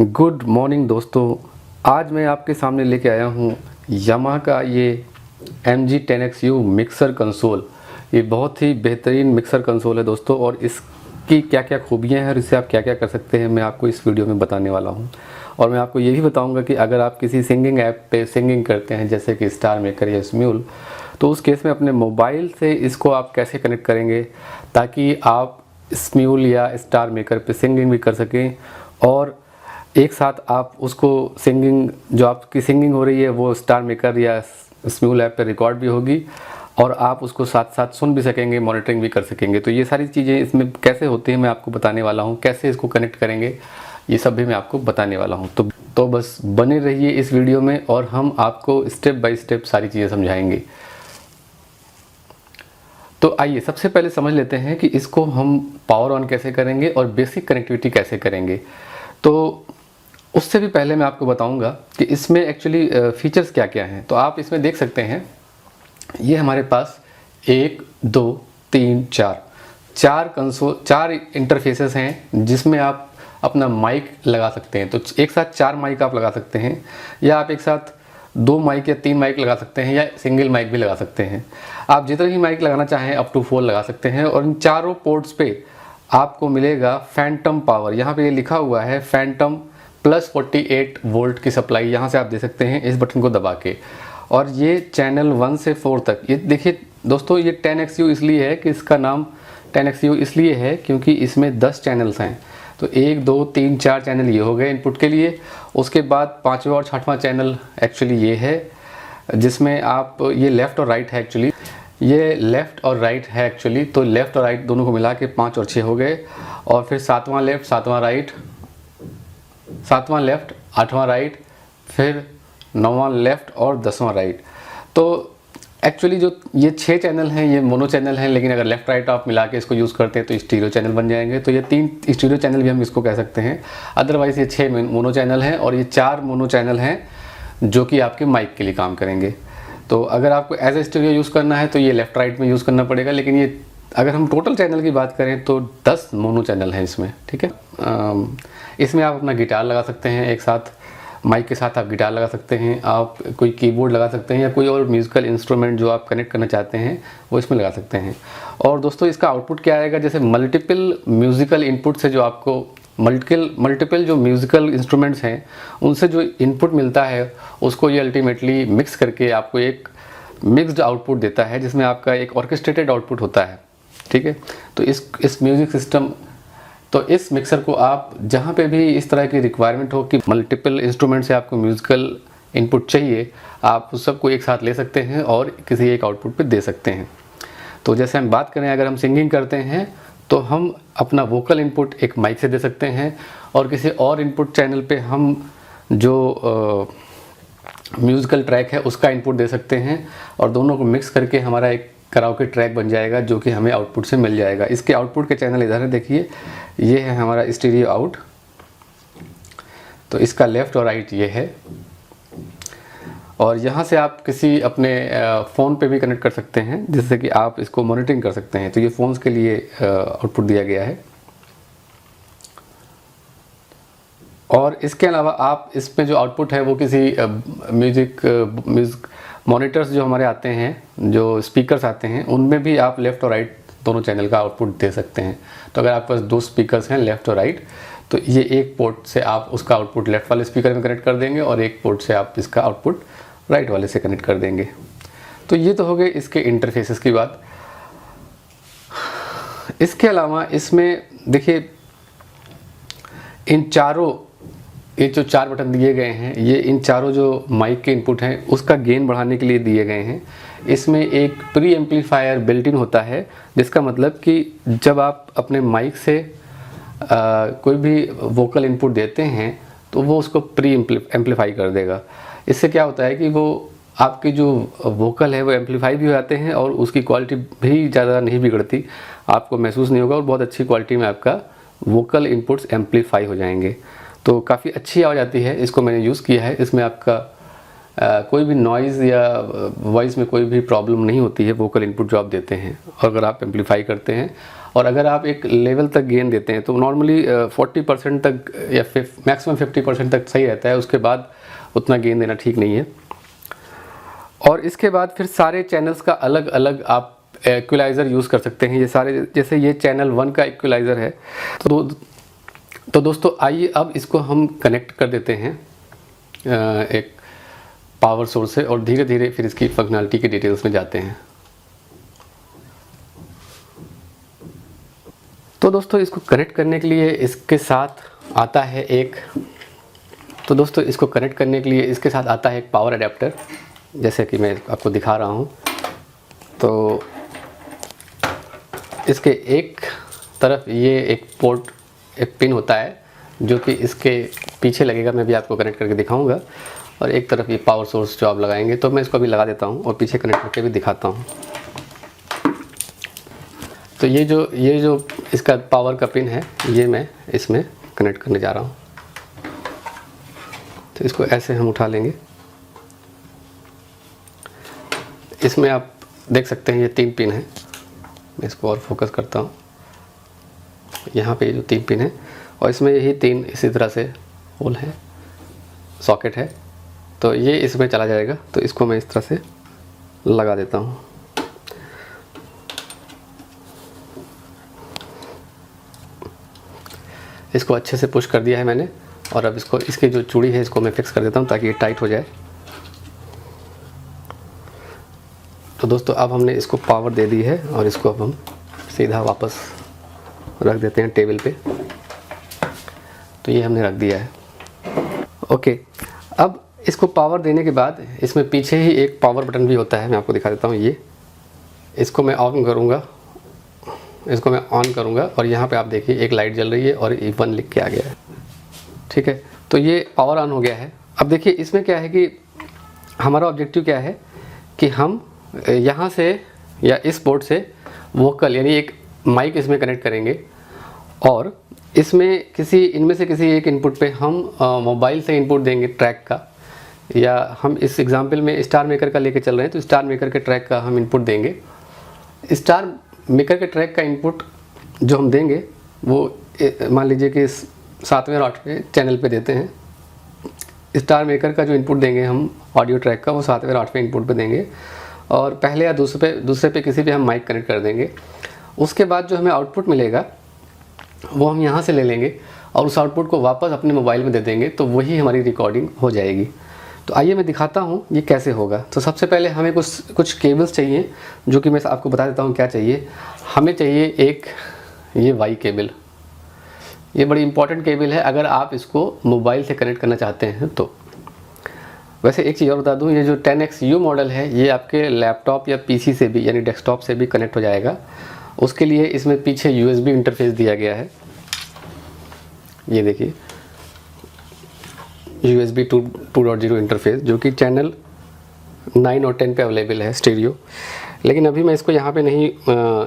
Good morning दोस्तों। आज मैं आपके सामने लेके आया हूँ यामाहा का ये MG10XU मिक्सर कंसोल। ये बहुत ही बेहतरीन मिक्सर कंसोल है दोस्तों, और इसकी क्या क्या खूबियाँ हैं और इससे आप क्या क्या कर सकते हैं मैं आपको इस वीडियो में बताने वाला हूँ। और मैं आपको ये भी बताऊँगा कि अगर आप किसी सिंगिंग ऐप पे सिंगिंग करते हैं जैसे कि स्टार मेकर या स्म्यूल, तो उस केस में अपने मोबाइल से इसको आप कैसे कनेक्ट करेंगे ताकि आप स्म्यूल या स्टार मेकर पे सिंगिंग भी कर सकें, और एक साथ आप उसको सिंगिंग जो आपकी सिंगिंग हो रही है वो स्टार मेकर या स्म्यूल ऐप पे रिकॉर्ड भी होगी और आप उसको साथ साथ सुन भी सकेंगे, मॉनिटरिंग भी कर सकेंगे। तो ये सारी चीज़ें इसमें कैसे होती हैं मैं आपको बताने वाला हूँ, कैसे इसको कनेक्ट करेंगे ये सब भी मैं आपको बताने वाला हूँ। तो बस बने रहिए इस वीडियो में और हम आपको स्टेप बाय स्टेप सारी चीज़ें समझाएंगे। तो आइए सबसे पहले समझ लेते हैं कि इसको हम पावर ऑन कैसे करेंगे और बेसिक कनेक्टिविटी कैसे करेंगे। तो उससे भी पहले मैं आपको बताऊंगा कि इसमें एक्चुअली फीचर्स क्या क्या हैं। तो आप इसमें देख सकते हैं ये हमारे पास 1 2 3 4 कंसोल 4 इंटरफेसेस हैं जिसमें आप अपना माइक लगा सकते हैं। तो एक साथ 4 माइक आप लगा सकते हैं, या आप एक साथ 2 माइक या 3 माइक लगा सकते हैं, या सिंगल माइक भी लगा सकते हैं। आप जितना ही माइक लगाना चाहें अप टू 4 लगा सकते हैं। और इन चारों पोर्ट्स पे आपको मिलेगा फैंटम पावर। यहाँ पे ये लिखा हुआ है फैंटम +48 वोल्ट की सप्लाई, यहाँ से आप दे सकते हैं इस बटन को दबा के। और ये चैनल 1 से 4 तक, ये देखिए दोस्तों, ये 10XU इसलिए है कि इसका नाम 10XU इसलिए है क्योंकि इसमें 10 चैनल्स हैं। तो 1 2 3 4 चैनल ये हो गए इनपुट के लिए। उसके बाद 5वां और 6वां चैनल एक्चुअली ये है जिसमें आप ये लेफ़्ट और राइट है एक्चुअली, ये लेफ़्ट और राइट है एक्चुअली। तो लेफ़्ट और राइट दोनों को मिला के 5 और 6 हो गए। और फिर 7वां लेफ़्ट 7वां राइट, 7वां लेफ़्ट 8वां राइट, फिर 9वां लेफ़्ट और 10वां राइट। तो एक्चुअली जो ये 6 चैनल हैं ये मोनो चैनल हैं, लेकिन अगर लेफ़्ट राइट आप मिला के इसको यूज़ करते हैं तो स्टीरियो चैनल बन जाएंगे। तो ये 3 स्टीरियो चैनल भी हम इसको कह सकते हैं। अदरवाइज़ ये 6 मोनो चैनल हैं और ये 4 मोनो चैनल हैं जो कि आपके माइक के लिए काम करेंगे। तो अगर आपको एज ए स्टीरियो यूज़ करना है तो ये लेफ़्ट राइट में यूज़ करना पड़ेगा, लेकिन ये अगर हम टोटल चैनल की बात करें तो 10 मोनो चैनल हैं इसमें, ठीक है। इसमें आप अपना गिटार लगा सकते हैं, एक साथ माइक के साथ आप गिटार लगा सकते हैं, आप कोई कीबोर्ड लगा सकते हैं, या कोई और म्यूज़िकल इंस्ट्रूमेंट जो आप कनेक्ट करना चाहते हैं वो इसमें लगा सकते हैं। और दोस्तों इसका आउटपुट क्या आएगा, जैसे मल्टीपल म्यूज़िकल इनपुट से जो आपको मल्टीपल जो म्यूज़िकल इंस्ट्रूमेंट्स हैं उनसे जो इनपुट मिलता है उसको ये अल्टीमेटली मिक्स करके आपको एक मिक्स्ड आउटपुट देता है जिसमें आपका एक ऑर्केस्ट्रेटेड आउटपुट होता है, ठीक है। तो इस म्यूज़िक सिस्टम, तो इस मिक्सर को आप जहाँ पे भी इस तरह की रिक्वायरमेंट हो कि मल्टीपल इंस्ट्रूमेंट से आपको म्यूज़िकल इनपुट चाहिए, आप उस सबको एक साथ ले सकते हैं और किसी एक आउटपुट पे दे सकते हैं। तो जैसे हम बात करें, अगर हम सिंगिंग करते हैं तो हम अपना वोकल इनपुट एक माइक से दे सकते हैं, और किसी और इनपुट चैनल पे हम जो म्यूज़िकल ट्रैक है उसका इनपुट दे सकते हैं, और दोनों को मिक्स करके हमारा एक कराओके ट्रैक बन जाएगा जो कि हमें आउटपुट से मिल जाएगा। इसके आउटपुट के चैनल इधर है, देखिए ये है हमारा स्टीरियो आउट। तो इसका लेफ़्ट और राइट ये है, और यहाँ से आप किसी अपने फ़ोन पे भी कनेक्ट कर सकते हैं जिससे कि आप इसको मॉनिटरिंग कर सकते हैं। तो ये फ़ोन्स के लिए आउटपुट दिया गया है। और इसके अलावा आप इसमें जो आउटपुट है वो किसी म्यूज़िक मॉनिटर्स जो हमारे आते हैं, जो स्पीकर्स आते हैं, उनमें भी आप लेफ़्ट और राइट दोनों चैनल का आउटपुट दे सकते हैं। तो अगर आपके पास 2 स्पीकर्स हैं लेफ़्ट और राइट, तो ये एक पोर्ट से आप उसका आउटपुट लेफ़्ट वाले स्पीकर में कनेक्ट कर देंगे और एक पोर्ट से आप इसका आउटपुट राइट वाले से कनेक्ट कर देंगे। तो ये तो हो गए इसके इंटरफेसेस की बात। इसके अलावा इसमें देखिए इन चारों, ये जो 4 बटन दिए गए हैं ये इन चारों जो माइक के इनपुट हैं उसका गेन बढ़ाने के लिए दिए गए हैं। इसमें एक प्री एम्पलीफायर बिल्ट इन होता है, जिसका मतलब कि जब आप अपने माइक से कोई भी वोकल इनपुट देते हैं तो वो उसको प्री एम्पलीफाई कर देगा। इससे क्या होता है कि वो आपकी जो वोकल है वो एम्पलीफाई भी हो जाते हैं और उसकी क्वालिटी भी ज़्यादा नहीं बिगड़ती, आपको महसूस नहीं होगा, और बहुत अच्छी क्वालिटी में आपका वोकल इनपुट्स एम्पलीफाई हो जाएंगे। तो काफ़ी अच्छी आवाज़ आती है, इसको मैंने यूज़ किया है। इसमें आपका कोई भी नॉइज़ या वॉइस में कोई भी प्रॉब्लम नहीं होती है वोकल इनपुट जो आप देते हैं, और अगर आप एम्पलीफाई करते हैं और अगर आप एक लेवल तक गेन देते हैं तो नॉर्मली 40% तक या मैक्सिमम 50% तक सही रहता है, उसके बाद उतना गेन देना ठीक नहीं है। और इसके बाद फिर सारे चैनल्स का अलग अलग आप इक्वलाइज़र यूज़ कर सकते हैं। ये सारे, जैसे ये चैनल 1 का इक्वलाइज़र है, तो दोस्तों आइए अब इसको हम कनेक्ट कर देते हैं एक पावर सोर्स से, और धीरे धीरे फिर इसकी फंक्शनैलिटी की डिटेल्स में जाते हैं। तो दोस्तों इसको कनेक्ट करने के लिए इसके साथ आता है एक पावर अडेप्टर, जैसे कि मैं आपको दिखा रहा हूँ। तो इसके एक तरफ ये एक पिन होता है जो कि इसके पीछे लगेगा, मैं भी आपको कनेक्ट करके दिखाऊंगा। और एक तरफ ये पावर सोर्स जो आप लगाएंगे, तो मैं इसको अभी लगा देता हूँ और पीछे कनेक्ट करके भी दिखाता हूँ। तो ये जो इसका पावर का पिन है, ये मैं इसमें कनेक्ट करने जा रहा हूँ। तो इसको ऐसे हम उठा लेंगे। इसमें आप देख सकते हैं ये 3 पिन है। मैं इसको और फोकस करता हूँ। यहाँ पे जो 3 पिन है, और इसमें यही 3 इसी तरह से होल है, सॉकेट है। तो ये इसमें चला जाएगा। तो इसको मैं इस तरह से लगा देता हूँ। इसको अच्छे से पुश कर दिया है मैंने, और अब इसकी जो चूड़ी है इसको मैं फिक्स कर देता हूँ ताकि ये टाइट हो जाए। तो दोस्तों अब हमने इसको पावर दे दी है, और इसको अब हम सीधा वापस रख देते हैं टेबल पे। तो ये हमने रख दिया है। ओके, अब इसको पावर देने के बाद इसमें पीछे ही एक पावर बटन भी होता है, मैं आपको दिखा देता हूँ। ये इसको मैं ऑन करूँगा, और यहाँ पे आप देखिए एक लाइट जल रही है और E1 लिख के आ गया है। ठीक है, तो ये पावर ऑन हो गया है। अब देखिए इसमें क्या है कि हमारा ऑब्जेक्टिव क्या है कि हम यहाँ से या इस पोर्ट से वोकल यानी एक माइक इसमें कनेक्ट करेंगे, और इसमें इनमें से किसी एक इनपुट पे हम मोबाइल से इनपुट देंगे ट्रैक का, या हम इस एग्जांपल में स्टार मेकर का लेके चल रहे हैं तो स्टार मेकर के ट्रैक का हम इनपुट देंगे। स्टार मेकर के ट्रैक का इनपुट जो हम देंगे वो मान लीजिए कि 7वें और 8वें चैनल पे देते हैं। स्टार मेकर का जो इनपुट देंगे हम ऑडियो ट्रैक का, वो 7वें और 8वें इनपुट पे देंगे, और पहले या दूसरे पे किसी पे हम माइक कनेक्ट कर देंगे। उसके बाद जो हमें आउटपुट मिलेगा वो हम यहाँ से ले लेंगे और उस आउटपुट को वापस अपने मोबाइल में दे देंगे, तो वही हमारी रिकॉर्डिंग हो जाएगी। तो आइए मैं दिखाता हूँ ये कैसे होगा। तो सबसे पहले हमें कुछ केबल्स चाहिए, जो कि मैं आपको बता देता हूँ क्या चाहिए। हमें चाहिए एक ये वाई केबल। ये बड़ी इंपॉर्टेंट केबल है अगर आप इसको मोबाइल से कनेक्ट करना चाहते हैं तो। वैसे एक चीज़ और बता दूं, ये जो 10XU मॉडल है ये आपके लैपटॉप या पीसी से भी यानी डेस्कटॉप से भी कनेक्ट हो जाएगा। उसके लिए इसमें पीछे USB इंटरफेस दिया गया है। ये देखिए USB 2.0 इंटरफेस, जो कि चैनल 9 और 10 पे अवेलेबल है स्टीरियो। लेकिन अभी मैं इसको यहाँ पे नहीं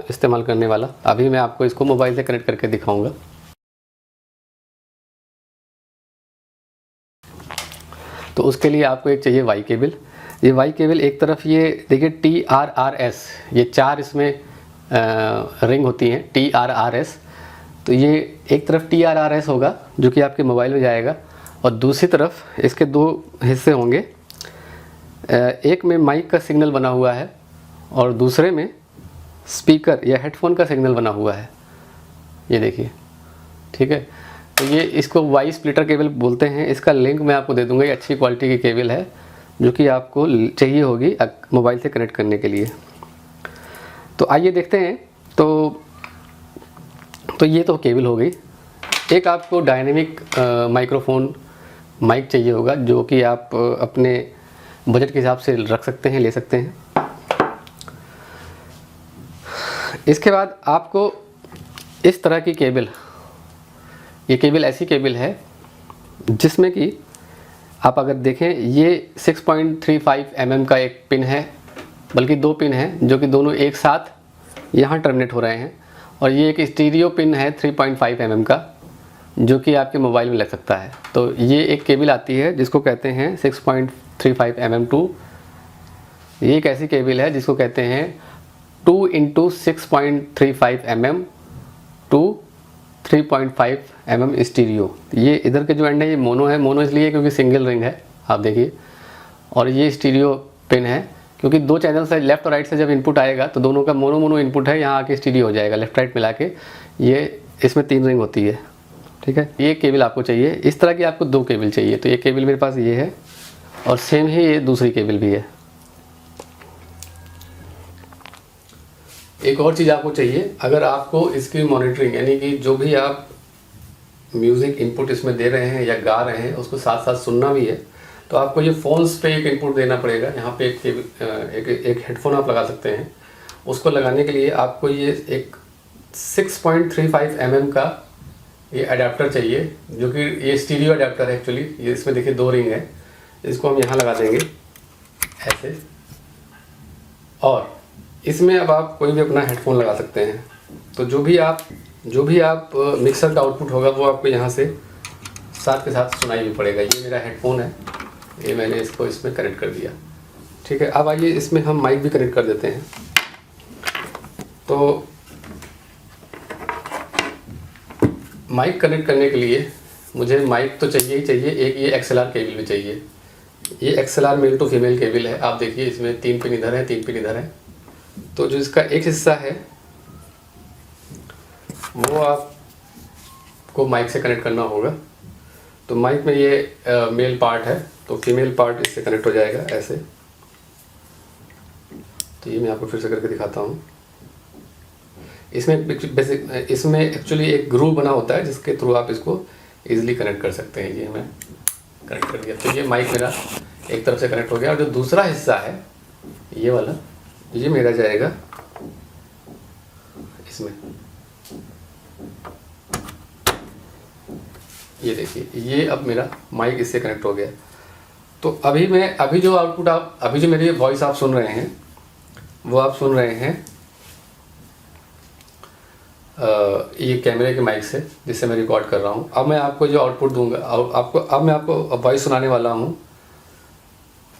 इस्तेमाल करने वाला। अभी मैं आपको इसको मोबाइल से कनेक्ट करके दिखाऊंगा। तो उसके लिए आपको एक चाहिए वाई केबल। ये वाई केबल एक तरफ ये देखिए TRRS, ये 4 इसमें रिंग होती हैं TRRS। तो ये एक तरफ TRRS होगा जो कि आपके मोबाइल में जाएगा, और दूसरी तरफ इसके 2 हिस्से होंगे। एक में माइक का सिग्नल बना हुआ है और दूसरे में स्पीकर या हेडफोन का सिग्नल बना हुआ है। ये देखिए, ठीक है। तो ये इसको वाई स्प्लिटर केबल बोलते हैं। इसका लिंक मैं आपको दे दूंगा। ये अच्छी क्वालिटी की केबल है जो कि आपको चाहिए होगी मोबाइल से कनेक्ट करने के लिए। तो आइए देखते हैं। तो ये तो केबल हो गई। एक आपको डायनेमिक माइक्रोफोन माइक चाहिए होगा, जो कि आप अपने बजट के हिसाब से रख सकते हैं, ले सकते हैं। इसके बाद आपको इस तरह की केबल, ये केबल ऐसी केबल है जिसमें कि आप अगर देखें ये 6.35 mm का एक पिन है, बल्कि 2 पिन हैं जो कि दोनों एक साथ यहाँ टर्मिनेट हो रहे हैं, और ये एक स्टीरियो पिन है 3.5 mm का, जो कि आपके मोबाइल में लग सकता है। तो ये एक केबल आती है जिसको कहते हैं 6.35 mm2। ये एक ऐसी केबल है जिसको कहते हैं 2 × 6.35 mm 3.5 mm स्टीरियो। ये इधर के जो एंड है ये मोनो है, मोनो इसलिए क्योंकि सिंगल रिंग है, आप देखिए। और ये स्टीरियो पिन है क्योंकि दो चैनल से लेफ्ट और राइट से जब इनपुट आएगा तो दोनों का मोनो मोनो इनपुट है, यहाँ आके स्टीरियो हो जाएगा लेफ्ट राइट मिला के। ये इसमें 3 रिंग होती है, ठीक है। ये केबल आपको चाहिए, इस तरह की आपको 2 केबल चाहिए। तो ये केबल मेरे पास ये है और सेम ही ये दूसरी केबल भी है। एक और चीज़ आपको चाहिए, अगर आपको इसकी मॉनिटरिंग यानी कि जो भी आप म्यूज़िक इनपुट इसमें दे रहे हैं या गा रहे हैं उसको साथ साथ सुनना भी है, तो आपको ये फ़ोन्स पे एक इनपुट देना पड़ेगा। यहाँ पे एक हेडफोन आप लगा सकते हैं। उसको लगाने के लिए आपको ये एक 6.35 mm का ये अडेप्टर चाहिए, जो कि ये स्टीरियो अडेप्टर है एक्चुअली। ये इसमें देखिए 2 रिंग है, इसको हम यहाँ लगा देंगे ऐसे। और इसमें अब आप कोई भी अपना हेडफोन लगा सकते हैं। तो जो भी आप मिक्सर का आउटपुट होगा वो आपको यहाँ से साथ के साथ सुनाई भी पड़ेगा। ये मेरा हेडफोन है, ये मैंने इसको इसमें कनेक्ट कर दिया, ठीक है। अब आइए इसमें हम माइक भी कनेक्ट कर देते हैं। तो माइक कनेक्ट करने के लिए मुझे माइक तो चाहिए ही चाहिए, एक ये XLR केबल भी चाहिए। ये XLR male to female cable है, आप देखिए इसमें 3 पिन इधर है, 3 पिन इधर है। तो जो इसका एक हिस्सा है वो आपको माइक से कनेक्ट करना होगा। तो माइक में ये मेल पार्ट है, तो फीमेल पार्ट इससे कनेक्ट हो जाएगा ऐसे। तो ये मैं आपको फिर से करके दिखाता हूँ। इसमें एक्चुअली एक ग्रूव बना होता है जिसके थ्रू आप इसको इजीली कनेक्ट कर सकते हैं। ये मैं कनेक्ट कर दिया, तो ये माइक मेरा एक तरफ से कनेक्ट हो गया। और जो दूसरा हिस्सा है ये वाला, ये मेरा जाएगा इसमें। ये देखिए, ये अब मेरा माइक इससे कनेक्ट हो गया। तो अभी जो मेरी वॉइस आप सुन रहे हैं वो आप सुन रहे हैं ये कैमरे के माइक से, जिससे मैं रिकॉर्ड कर रहा हूँ। अब मैं आपको जो आउटपुट दूंगा, अब मैं आपको वॉइस सुनाने वाला हूँ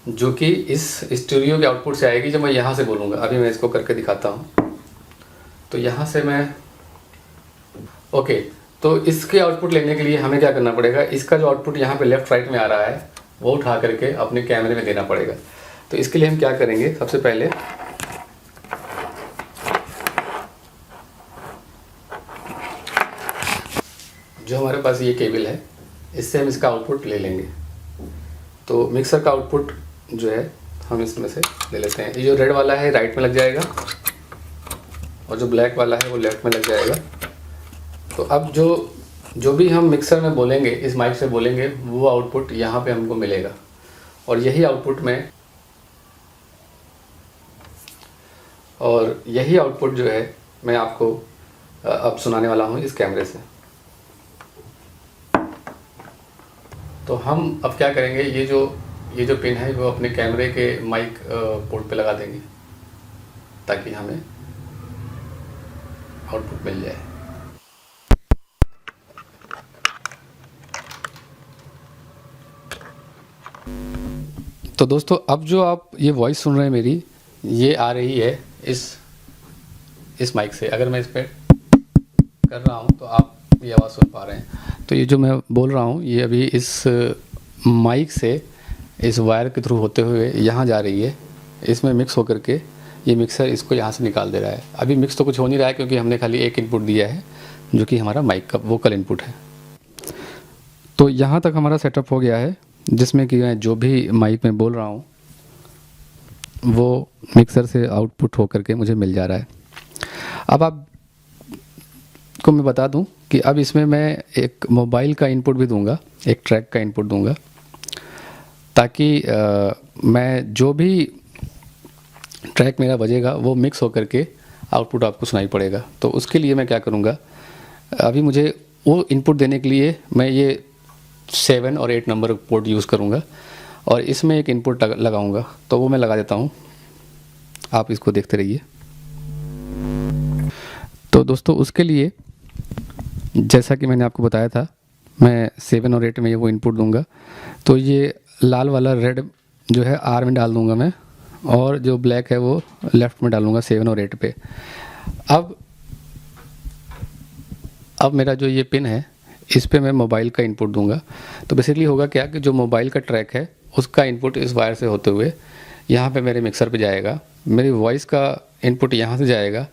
जो कि इस स्टूडियो के आउटपुट से आएगी जब मैं यहाँ से बोलूँगा। अभी मैं इसको करके दिखाता हूँ। तो यहाँ से मैं ओके, तो इसके आउटपुट लेने के लिए हमें क्या करना पड़ेगा, इसका जो आउटपुट यहाँ पे लेफ्ट राइट में आ रहा है वो उठा करके अपने कैमरे में देना पड़ेगा। तो इसके लिए हम क्या करेंगे, सबसे पहले जो हमारे पास ये केबल है इससे हम इसका आउटपुट ले लेंगे। तो मिक्सर का आउटपुट जो है हम इसमें से ले लेते हैं। ये जो रेड वाला है राइट में लग जाएगा और जो ब्लैक वाला है वो लेफ्ट में लग जाएगा। तो अब जो भी हम मिक्सर में बोलेंगे, इस माइक से बोलेंगे, वो आउटपुट यहाँ पे हमको मिलेगा। और यही आउटपुट जो है मैं आपको अब सुनाने वाला हूँ इस कैमरे से। तो हम अब क्या करेंगे, ये जो पिन है वो अपने कैमरे के माइक पोर्ट पे लगा देंगे ताकि हमें आउटपुट मिल जाए। तो दोस्तों, अब जो आप ये वॉइस सुन रहे हैं मेरी, ये आ रही है इस माइक से। अगर मैं इस पर कर रहा हूँ तो आप ये आवाज़ सुन पा रहे हैं। तो ये जो मैं बोल रहा हूँ ये अभी इस माइक से इस वायर के थ्रू होते हुए यहाँ जा रही है, इसमें मिक्स होकर के ये मिक्सर इसको यहाँ से निकाल दे रहा है। अभी मिक्स तो कुछ हो नहीं रहा है क्योंकि हमने खाली एक इनपुट दिया है जो कि हमारा माइक का वोकल इनपुट है। तो यहाँ तक हमारा सेटअप हो गया है, जिसमें कि मैं जो भी माइक में बोल रहा हूँ वो मिक्सर से आउटपुट होकर के मुझे मिल जा रहा है। अब आपको मैं बता दूं कि अब इसमें मैं एक मोबाइल का इनपुट भी दूंगा, एक ट्रैक का इनपुट दूंगा, ताकि मैं जो भी ट्रैक मेरा बजेगा वो मिक्स होकर के आउटपुट आपको सुनाई पड़ेगा। तो उसके लिए मैं क्या करूंगा, अभी मुझे वो इनपुट देने के लिए मैं ये 7 और 8 नंबर पोर्ट यूज़ करूंगा और इसमें एक इनपुट लगाऊंगा। तो वो मैं लगा देता हूं, आप इसको देखते रहिए। तो दोस्तों, उसके लिए जैसा कि मैंने आपको बताया था, मैं 7 और 8 में वो इनपुट दूंगा। तो ये लाल वाला रेड जो है R में डाल दूंगा मैं, और जो ब्लैक है वो लेफ़्ट में डालूंगा 7 और 8 पे। अब अब मेरा जो ये पिन है इस पे मैं मोबाइल का इनपुट दूंगा। तो बेसिकली होगा क्या कि जो मोबाइल का ट्रैक है उसका इनपुट इस वायर से होते हुए यहाँ पे मेरे मिक्सर पे जाएगा, मेरी वॉइस का इनपुट यहाँ से जाएगा,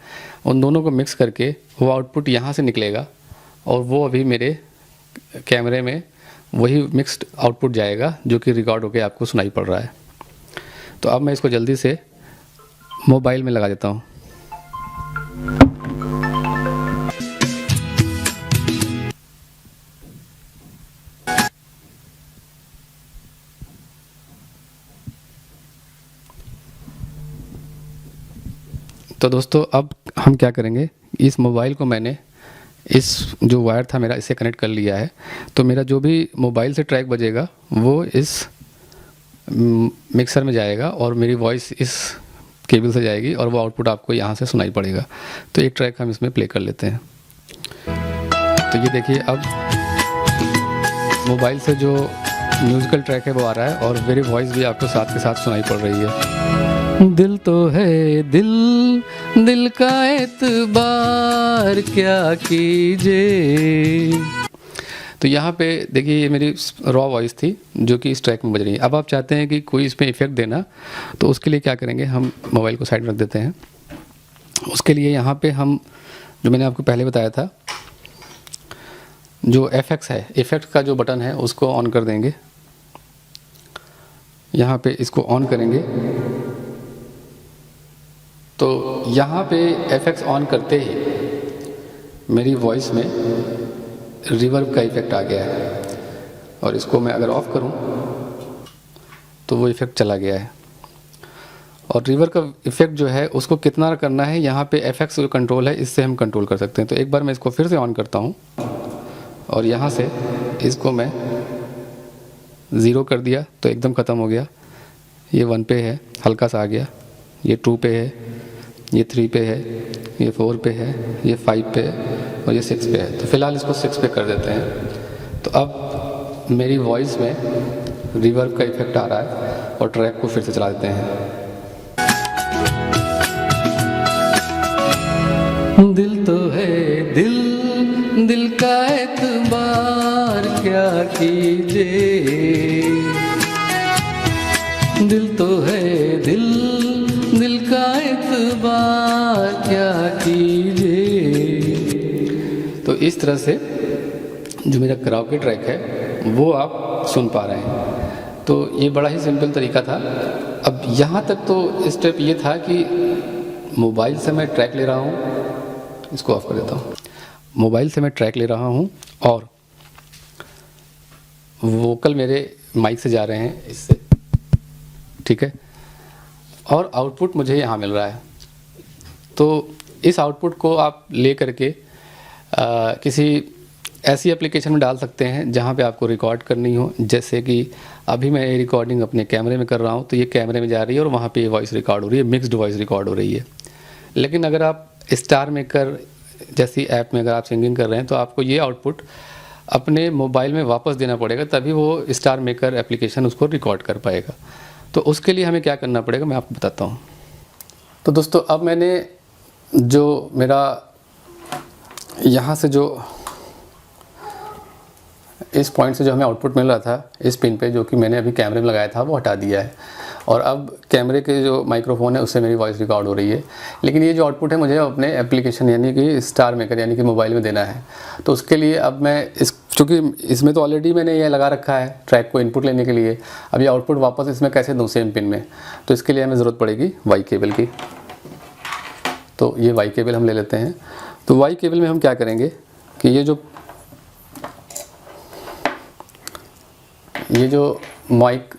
उन दोनों को मिक्स करके वो आउटपुट यहाँ से निकलेगा और वो अभी मेरे कैमरे में वही मिक्स्ड आउटपुट जाएगा जो कि रिकॉर्ड होकर आपको सुनाई पड़ रहा है। तो अब मैं इसको जल्दी से मोबाइल में लगा देता हूँ। तो दोस्तों अब हम क्या करेंगे, इस मोबाइल को मैंने इस जो वायर था मेरा इससे कनेक्ट कर लिया है। तो मेरा जो भी मोबाइल से ट्रैक बजेगा वो इस मिक्सर में जाएगा और मेरी वॉइस इस केबल से जाएगी और वो आउटपुट आपको यहाँ से सुनाई पड़ेगा। तो एक ट्रैक हम इसमें प्ले कर लेते हैं। तो ये देखिए अब मोबाइल से जो म्यूज़िकल ट्रैक है वो आ रहा है और मेरी वॉइस भी आपको साथ के साथ सुनाई पड़ रही है। दिल तो है दिल, दिल का एतबार क्या कीजिए। तो यहाँ पे देखिए ये मेरी रॉ वॉइस थी जो कि इस ट्रैक में बज रही है। अब आप चाहते हैं कि कोई इसमें इफ़ेक्ट देना, तो उसके लिए क्या करेंगे, हम मोबाइल को साइड में रख देते हैं। उसके लिए यहाँ पे हम जो मैंने आपको पहले बताया था जो FX है, इफ़ेक्ट का जो बटन है उसको ऑन कर देंगे। यहाँ पे इसको ऑन करेंगे तो यहाँ पे FX ऑन करते ही मेरी वॉइस में रिवर्ब का इफ़ेक्ट आ गया है और इसको मैं अगर ऑफ़ करूँ तो वो इफ़ेक्ट चला गया है। और रिवर्ब का इफ़ेक्ट जो है उसको कितना करना है, यहाँ पे FX जो कंट्रोल है इससे हम कंट्रोल कर सकते हैं। तो एक बार मैं इसको फिर से ऑन करता हूँ और यहाँ से इसको मैं 0 कर दिया तो एकदम ख़त्म हो गया। ये 1 पे है, हल्का सा आ गया, ये 2 पे है, ये 3 पे है, ये 4 पे है, ये 5 पे है और ये 6 पे है। तो फ़िलहाल इसको 6 पे कर देते हैं। तो अब मेरी वॉइस में रिवर्ब का इफ़ेक्ट आ रहा है और ट्रैक को फिर से चला देते हैं। दिल तो है दिल, दिल का एतबार क्या कीजिए। दिल तो है दिल, दिल का एतबार क्या कीजिए। तो इस तरह से जो मेरा कराओके ट्रैक है वो आप सुन पा रहे हैं। तो ये बड़ा ही सिंपल तरीका था। अब यहाँ तक तो स्टेप ये था कि मोबाइल से मैं ट्रैक ले रहा हूँ, इसको ऑफ कर देता हूँ। मोबाइल से मैं ट्रैक ले रहा हूँ और वोकल मेरे माइक से जा रहे हैं इससे, ठीक है, और आउटपुट मुझे यहाँ मिल रहा है। तो इस आउटपुट को आप ले करके किसी ऐसी एप्लीकेशन में डाल सकते हैं जहाँ पे आपको रिकॉर्ड करनी हो। जैसे कि अभी मैं ये रिकॉर्डिंग अपने कैमरे में कर रहा हूँ तो ये कैमरे में जा रही है और वहाँ पे वॉइस रिकॉर्ड हो रही है, मिक्स्ड वॉइस रिकॉर्ड हो रही है। लेकिन अगर आप स्टार मेकर जैसी ऐप में अगर आप सिंगिंग कर रहे हैं तो आपको ये आउटपुट अपने मोबाइल में वापस देना पड़ेगा, तभी वो स्टार मेकर एप्लीकेशन उसको रिकॉर्ड कर पाएगा। तो उसके लिए हमें क्या करना पड़ेगा मैं आपको बताता हूँ। तो दोस्तों अब मैंने जो मेरा यहाँ से जो इस पॉइंट से जो हमें आउटपुट मिल रहा था इस पिन पे, जो कि मैंने अभी कैमरे में लगाया था, वो हटा दिया है और अब कैमरे के जो माइक्रोफोन है उससे मेरी वॉइस रिकॉर्ड हो रही है। लेकिन ये जो आउटपुट है मुझे अपने एप्लीकेशन यानी कि स्टार मेकर यानी कि मोबाइल में देना है। तो उसके लिए अब मैं चूँकि इसमें तो ऑलरेडी मैंने ये लगा रखा है ट्रैक को इनपुट लेने के लिए, अब ये आउटपुट वापस इसमें कैसे दूँ सेम पिन में। तो इसके लिए हमें ज़रूरत पड़ेगी वाई केबल की। तो ये वाई केबल हम ले लेते हैं। तो वाई केबल में हम क्या करेंगे कि ये जो माइक,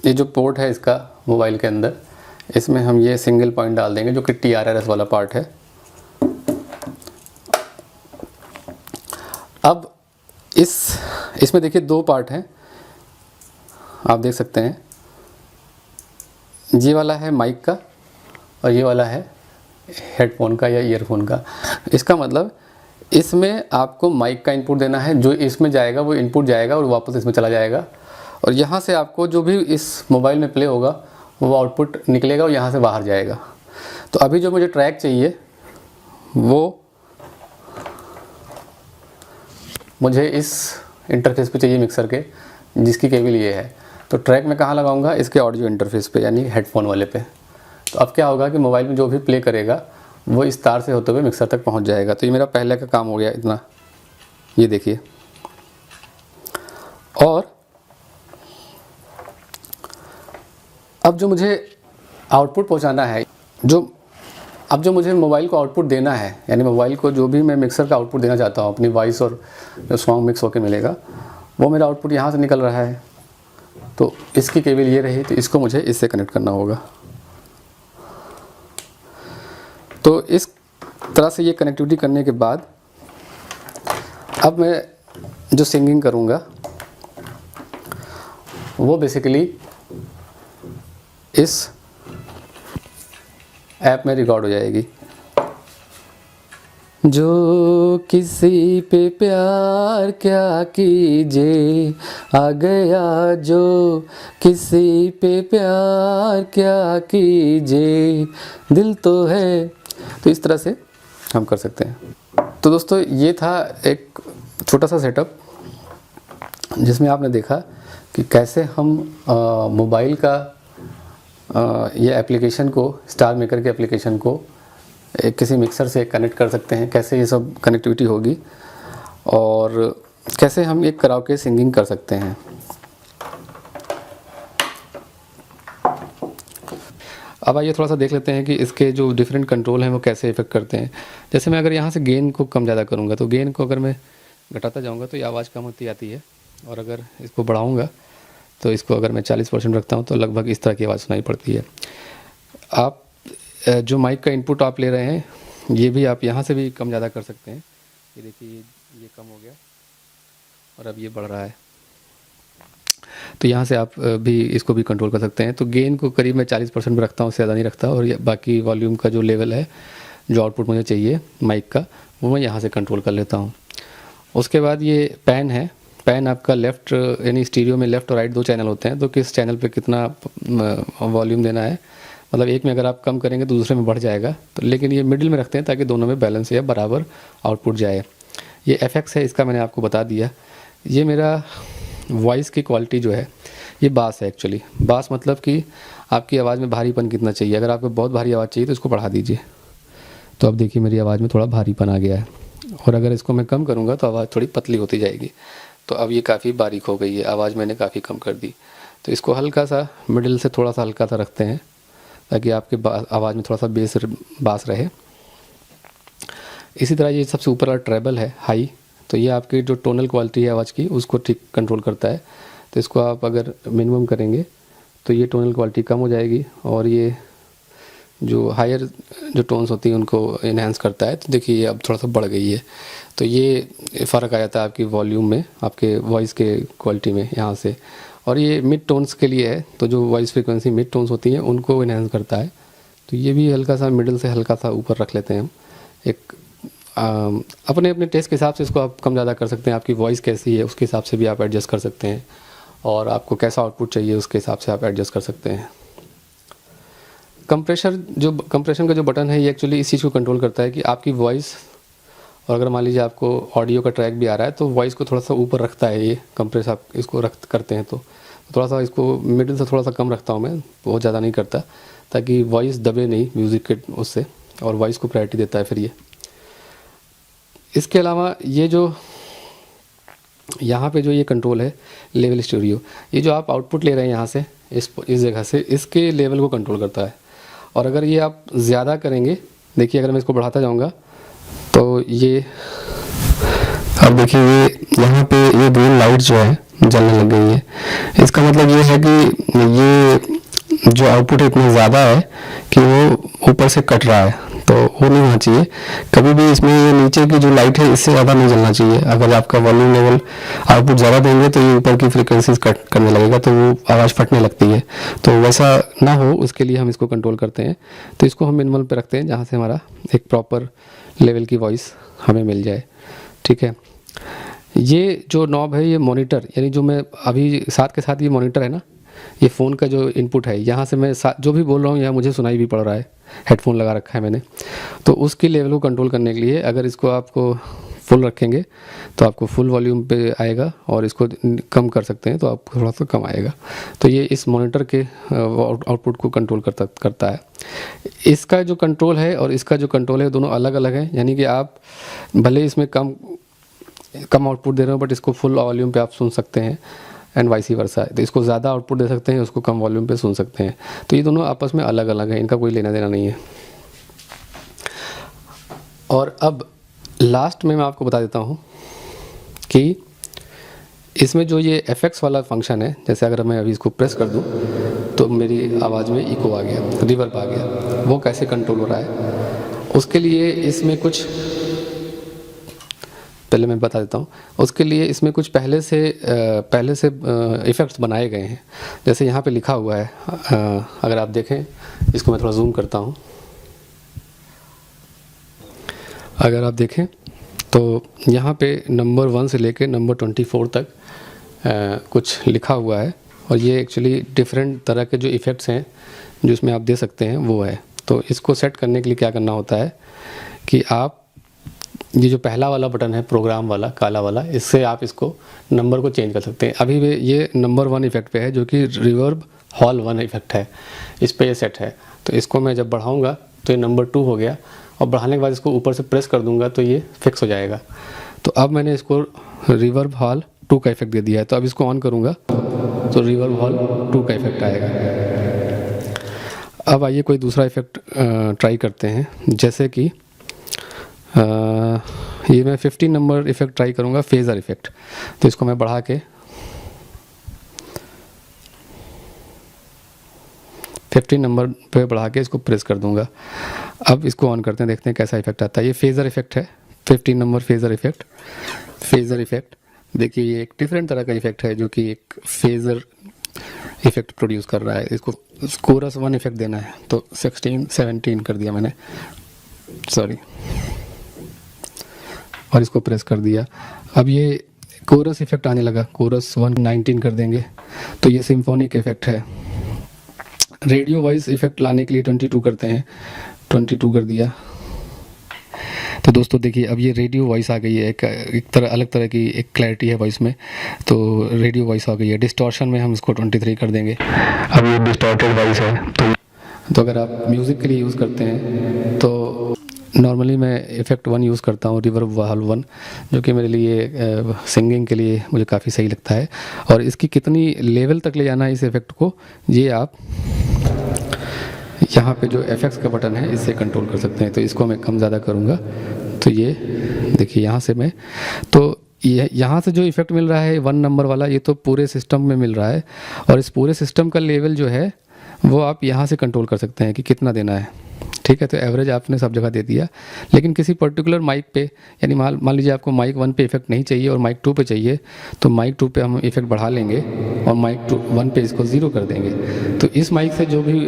ये जो पोर्ट है इसका मोबाइल के अंदर, इसमें हम ये सिंगल पॉइंट डाल देंगे जो कि TRRS वाला पार्ट है। अब इसमें देखिए 2 पार्ट हैं, आप देख सकते हैं। ये वाला है माइक का और ये वाला है हेडफोन का या ईयरफोन का। इसका मतलब इसमें आपको माइक का इनपुट देना है, जो इसमें जाएगा वो इनपुट जाएगा और वापस इसमें चला जाएगा। और यहाँ से आपको जो भी इस मोबाइल में प्ले होगा वो आउटपुट निकलेगा और यहाँ से बाहर जाएगा। तो अभी जो मुझे ट्रैक चाहिए वो मुझे इस इंटरफेस पे चाहिए मिक्सर के, जिसकी केबल ये है। तो ट्रैक मैं कहाँ लगाऊंगा? इसके ऑडियो इंटरफेस पे, यानी हेडफोन वाले पे। तो अब क्या होगा कि मोबाइल में जो भी प्ले करेगा वो इस तार से होते हुए मिक्सर तक पहुंच जाएगा। तो ये मेरा पहले का काम हो गया इतना, ये देखिए। और अब जो मुझे आउटपुट पहुंचाना है, अब जो मुझे मोबाइल को आउटपुट देना है, यानी मोबाइल को जो भी मैं मिक्सर का आउटपुट देना चाहता हूँ, अपनी वॉइस और जो सॉन्ग मिक्स होकर मिलेगा, वो मेरा आउटपुट यहाँ से निकल रहा है। तो इसकी केबल ये रही, तो इसको मुझे इससे कनेक्ट करना होगा। तो इस तरह से ये कनेक्टिविटी करने के बाद अब मैं जो सिंगिंग करूँगा वो बेसिकली इस ऐप में रिकॉर्ड हो जाएगी। जो किसी पे प्यार क्या कीजिए, आ गया जो किसी पे प्यार क्या कीजिए, दिल तो है। तो इस तरह से हम कर सकते हैं। तो दोस्तों ये था एक छोटा सा सेटअप जिसमें आपने देखा कि कैसे हम मोबाइल का ये एप्लीकेशन को, स्टार मेकर के एप्लीकेशन को किसी मिक्सर से कनेक्ट कर सकते हैं, कैसे ये सब कनेक्टिविटी होगी और कैसे हम एक कराओके सिंगिंग कर सकते हैं। अब आइए थोड़ा सा देख लेते हैं कि इसके जो डिफरेंट कंट्रोल हैं वो कैसे इफेक्ट करते हैं। जैसे मैं अगर यहाँ से गेन को कम ज़्यादा करूँगा, तो गेन को अगर मैं घटाता जाऊँगा तो ये आवाज़ कम होती आती है, और अगर इसको बढ़ाऊँगा तो इसको अगर मैं 40% रखता हूँ तो लगभग इस तरह की आवाज़ सुनाई पड़ती है। आप जो माइक का इनपुट आप ले रहे हैं, ये भी आप यहाँ से भी कम ज़्यादा कर सकते हैं। ये देखिए ये कम हो गया और अब ये बढ़ रहा है, तो यहाँ से आप भी इसको भी कंट्रोल कर सकते हैं। तो गेन को करीब मैं 40% में रखता हूँ, उससे ज़्यादा नहीं रखता, और ये बाकी वॉल्यूम का जो लेवल है, जो आउटपुट मुझे चाहिए माइक का, वो मैं यहाँ से कंट्रोल कर लेता हूँ। उसके बाद ये पैन है। पैन आपका लेफ़्ट, यानी स्टीरियो में लेफ़्ट और राइट 2 चैनल होते हैं, तो किस चैनल पे कितना वॉल्यूम देना है, मतलब एक में अगर आप कम करेंगे तो दूसरे में बढ़ जाएगा। तो लेकिन ये मिडिल में रखते हैं ताकि दोनों में बैलेंस या बराबर आउटपुट जाए। ये एफएक्स है, इसका मैंने आपको बता दिया। ये मेरा वॉइस की क्वालिटी जो है, ये बास है एक्चुअली। बास मतलब कि आपकी आवाज़ में भारीपन कितना चाहिए। अगर आपको बहुत भारी आवाज़ चाहिए तो इसको बढ़ा दीजिए। तो अब देखिए मेरी आवाज़ में थोड़ा भारीपन आ गया है, और अगर इसको मैं कम करूँगा तो आवाज़ थोड़ी पतली होती जाएगी। तो अब ये काफ़ी बारीक हो गई है, आवाज़ मैंने काफ़ी कम कर दी। तो इसको हल्का सा मिडिल से थोड़ा सा हल्का सा रखते हैं ताकि आपके आवाज़ में थोड़ा सा बास रहे। इसी तरह ये सबसे ऊपर वाला ट्रेबल है, हाई, तो ये आपकी जो टोनल क्वालिटी है आवाज़ की, उसको ठीक कंट्रोल करता है। तो इसको आप अगर मिनिमम करेंगे तो ये टोनल क्वालिटी कम हो जाएगी, और ये जो हायर जो टोन्स होती हैं उनको इन्हांस करता है। तो देखिए ये अब थोड़ा सा बढ़ गई है। तो ये फ़र्क आ जाता है आपकी वॉल्यूम में, आपके वॉइस के क्वालिटी में यहाँ से। और ये मिड टोन्स के लिए है, तो जो वॉइस फ्रीक्वेंसी मिड टोन्स होती हैं उनको इन्हांस करता है। तो ये भी हल्का सा मिडिल से हल्का सा ऊपर रख लेते हैं हम। एक अपने अपने टेस्ट के हिसाब से इसको आप कम ज़्यादा कर सकते हैं। आपकी वॉइस कैसी है उसके हिसाब से भी आप एडजस्ट कर सकते हैं, और आपको कैसा आउटपुट चाहिए उसके हिसाब से आप एडजस्ट कर सकते हैं। कंप्रेशन का जो बटन है, ये एक्चुअली इस चीज़ को कंट्रोल करता है कि आपकी वॉइस, और अगर मान लीजिए आपको ऑडियो का ट्रैक भी आ रहा है तो वॉइस को थोड़ा सा ऊपर रखता है ये कंप्रेस। आप इसको करते हैं तो थोड़ा सा इसको मिडिल से थोड़ा सा कम रखता हूँ मैं, बहुत ज़्यादा नहीं करता, ताकि वॉइस दबे नहीं म्यूज़िक के उससे, और वॉइस को प्रायोरिटी देता है फिर ये। इसके अलावा ये जो यहाँ पे जो ये कंट्रोल है लेवल स्टूडियो, ये जो आप आउटपुट ले रहे हैं यहाँ से इस जगह से, इसके लेवल को कंट्रोल करता है। और अगर ये आप ज़्यादा करेंगे, देखिए अगर मैं इसको बढ़ाता जाऊँगा तो ये, अब देखिए ये यहाँ पे ये ग्रीन लाइट जो है जलने लग गई है। इसका मतलब ये है कि ये जो आउटपुट है इतना ज़्यादा है कि वो ऊपर से कट रहा है, तो वो नहीं होना चाहिए कभी भी। इसमें ये नीचे की जो लाइट है इससे ज़्यादा नहीं जलना चाहिए। अगर आपका वॉल्यूम लेवल आउटपुट ज़्यादा देंगे तो ये ऊपर की फ्रीक्वेंसीज कट करने लगेगा, तो वो आवाज़ फटने लगती है। तो वैसा ना हो उसके लिए हम इसको कंट्रोल करते हैं। तो इसको हम मिनिमल पे रखते हैं जहाँ से हमारा एक प्रॉपर लेवल की वॉइस हमें मिल जाए। ठीक है, ये जो नॉब है ये मॉनिटर, यानी जो मैं अभी साथ के साथ ये मॉनिटर है ना, ये फ़ोन का जो इनपुट है, यहाँ से मैं जो भी बोल रहा हूँ यहाँ मुझे सुनाई भी पड़ रहा है। हेडफोन लगा रखा है मैंने, तो उसकी लेवल को कंट्रोल करने के लिए अगर इसको आपको फुल रखेंगे तो आपको फुल वॉल्यूम पे आएगा, और इसको कम कर सकते हैं तो आपको थोड़ा सा कम आएगा। तो ये इस मॉनिटर के आउटपुट को कंट्रोल करता है। इसका जो कंट्रोल है और इसका जो कंट्रोल है दोनों अलग अलग है, यानी कि आप भले इसमें कम आउटपुट दे रहे हो बट इसको फुल वॉल्यूम पे आप सुन सकते हैं, एंड वाइस वर्सा। तो इसको ज़्यादा आउटपुट दे सकते हैं, उसको कम वॉल्यूम पे सुन सकते हैं। तो ये दोनों आपस में अलग अलग हैं, इनका कोई लेना देना नहीं है। और अब लास्ट में मैं आपको बता देता हूँ कि इसमें जो ये एफेक्ट्स वाला फंक्शन है, जैसे अगर मैं अभी इसको प्रेस कर दूँ तो मेरी आवाज़ में इको आ गया, रिवर्ब आ गया, वो कैसे कंट्रोल हो रहा है उसके लिए इसमें कुछ पहले मैं बता देता हूँ। उसके लिए इसमें कुछ पहले से इफ़ेक्ट्स बनाए गए हैं। जैसे यहाँ पे लिखा हुआ है, अगर आप देखें, इसको मैं थोड़ा जूम करता हूँ। अगर आप देखें तो यहाँ पे नंबर 1 से लेके नंबर 24 तक कुछ लिखा हुआ है, और ये एक्चुअली डिफरेंट तरह के जो इफ़ेक्ट्स हैं जो इसमें आप दे सकते हैं वो है। तो इसको सेट करने के लिए क्या करना होता है कि आप ये जो पहला वाला बटन है प्रोग्राम वाला काला वाला, इससे आप इसको नंबर को चेंज कर सकते हैं। अभी भी ये नंबर 1 इफ़ेक्ट पे है जो कि रिवर्ब हॉल 1 इफ़ेक्ट है, इस पे ये सेट है। तो इसको मैं जब बढ़ाऊँगा तो ये नंबर 2 हो गया, और बढ़ाने के बाद इसको ऊपर से प्रेस कर दूंगा तो ये फिक्स हो जाएगा। तो अब मैंने इसको रिवर्ब हॉल 2 का इफेक्ट दे दिया है। तो अब इसको ऑन करूंगा तो रिवर्ब हॉल 2 का इफेक्ट आएगा। अब आइए कोई दूसरा इफेक्ट ट्राई करते हैं, जैसे कि ये मैं 15 नंबर इफेक्ट ट्राई करूंगा, फेजर इफेक्ट। तो इसको मैं बढ़ा के 15 नंबर पे बढ़ा के इसको प्रेस कर दूंगा। अब इसको ऑन करते हैं, देखते हैं कैसा इफेक्ट आता है। ये फेजर इफेक्ट है, 15 नंबर फेजर इफेक्ट। देखिए ये एक डिफरेंट तरह का इफेक्ट है जो कि एक फेजर इफेक्ट प्रोड्यूस कर रहा है। इसको कोरस 1 इफेक्ट देना है तो 17 कर दिया मैंने, सॉरी, और इसको प्रेस कर दिया। अब ये कोरस इफेक्ट आने लगा, कोरस 1 19 कर देंगे तो ये सिम्फोनिक इफेक्ट है। रेडियो वॉइस इफेक्ट लाने के लिए 22 करते हैं, 22 कर दिया। तो दोस्तों देखिए अब ये रेडियो वॉइस आ गई है, एक तरह अलग तरह की एक क्लैरिटी है वॉइस में, तो रेडियो वॉइस आ गई है। डिस्टॉर्शन में हम इसको 23 कर देंगे। अब ये डिस्टॉर्टेड वॉइस है। तो अगर आप म्यूज़िक के लिए यूज़ करते हैं तो नॉर्मली मैं इफ़ेक्ट 1 यूज़ करता हूँ, रिवर्ब हॉल 1, जो कि मेरे लिए सिंगिंग के लिए मुझे काफ़ी सही लगता है। और इसकी कितनी लेवल तक ले जाना है इस इफ़ेक्ट को, ये आप यहाँ पे जो एफेक्ट्स का बटन है इससे कंट्रोल कर सकते हैं। तो इसको मैं कम ज़्यादा करूँगा तो ये देखिए यहाँ से मैं, तो ये यहाँ से जो इफ़ेक्ट मिल रहा है 1 नंबर वाला, ये तो पूरे सिस्टम में मिल रहा है, और इस पूरे सिस्टम का लेवल जो है वो आप यहाँ से कंट्रोल कर सकते हैं कि कितना देना है। ठीक है, तो एवरेज आपने सब जगह दे दिया, लेकिन किसी पर्टिकुलर माइक पे, यानी मान लीजिए आपको माइक 1 पे इफेक्ट नहीं चाहिए और माइक 2 पे चाहिए, तो माइक 2 पे हम इफेक्ट बढ़ा लेंगे और माइक 1 पे इसको 0 कर देंगे। तो इस माइक से जो भी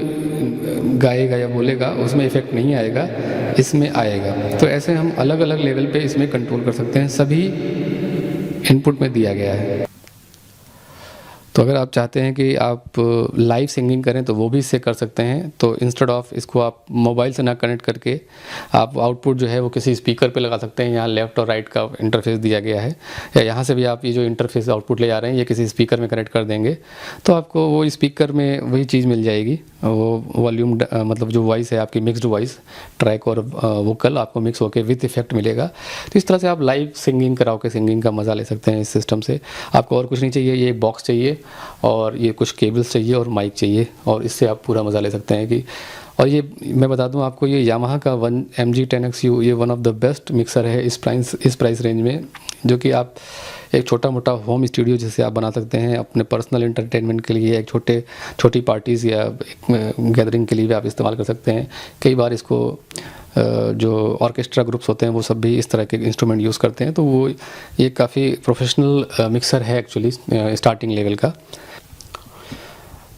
गाएगा या बोलेगा उसमें इफेक्ट नहीं आएगा, इसमें आएगा। तो ऐसे हम अलग अलग लेवल पे इसमें कंट्रोल कर सकते हैं, सभी इनपुट में दिया गया है। तो अगर आप चाहते हैं कि आप लाइव सिंगिंग करें तो वो भी इससे कर सकते हैं। तो इंस्टेड ऑफ इसको आप मोबाइल से ना कनेक्ट करके आप आउटपुट जो है वो किसी स्पीकर पे लगा सकते हैं। यहाँ लेफ़्ट और राइट का इंटरफेस दिया गया है, या यहाँ से भी आप ये जो इंटरफेस आउटपुट ले जा रहे हैं ये किसी स्पीकर में कनेक्ट कर देंगे तो आपको वो स्पीकर में वही चीज़ मिल जाएगी। वो वॉल्यूम मतलब जो वॉइस है आपकी मिक्सड वॉइस, ट्रैक और वोकल आपको मिक्स होकर विथ इफेक्ट मिलेगा। तो इस तरह से आप लाइव सिंगिंग कराओके सिंगिंग का मज़ा ले सकते हैं इस सिस्टम से। आपको और कुछ नहीं चाहिए, ये बॉक्स चाहिए और ये कुछ केबल्स चाहिए और माइक चाहिए, और इससे आप पूरा मज़ा ले सकते हैं कि। और ये मैं बता दूं आपको, ये यामाहा का MG10XU ये one of the best mixer है इस प्राइस रेंज में, जो कि आप एक छोटा मोटा होम स्टूडियो जैसे आप बना सकते हैं अपने पर्सनल एंटरटेनमेंट के लिए, एक छोटी पार्टीज़ या एक गैदरिंग के लिए भी आप इस्तेमाल कर सकते हैं। कई बार इसको जो ऑर्केस्ट्रा ग्रुप्स होते हैं वो सब भी इस तरह के इंस्ट्रूमेंट यूज़ करते हैं। तो वो ये काफ़ी प्रोफेशनल मिक्सर है एक्चुअली स्टार्टिंग लेवल का।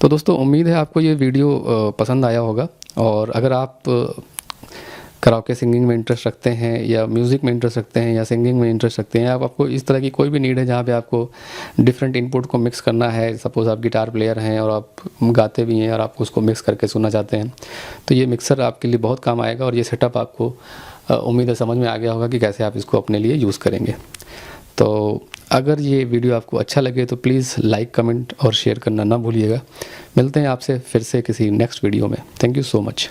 तो दोस्तों उम्मीद है आपको ये वीडियो पसंद आया होगा, और अगर आप कराओके सिंगिंग में इंटरेस्ट रखते हैं या म्यूज़िक में इंटरेस्ट रखते हैं या सिंगिंग में इंटरेस्ट रखते हैं, आपको इस तरह की कोई भी नीड है जहाँ पे आपको डिफरेंट इनपुट को मिक्स करना है, सपोज़ आप गिटार प्लेयर हैं और आप गाते भी हैं और आप उसको मिक्स करके सुनना चाहते हैं, तो ये मिक्सर आपके लिए बहुत काम आएगा। और ये सेटअप आपको उम्मीद है समझ में आ गया होगा कि कैसे आप इसको अपने लिए यूज़ करेंगे। तो अगर ये वीडियो आपको अच्छा लगे तो प्लीज़ लाइक, कमेंट और शेयर करना ना भूलिएगा। मिलते हैं आपसे फिर से किसी नेक्स्ट वीडियो में। Thank you so much.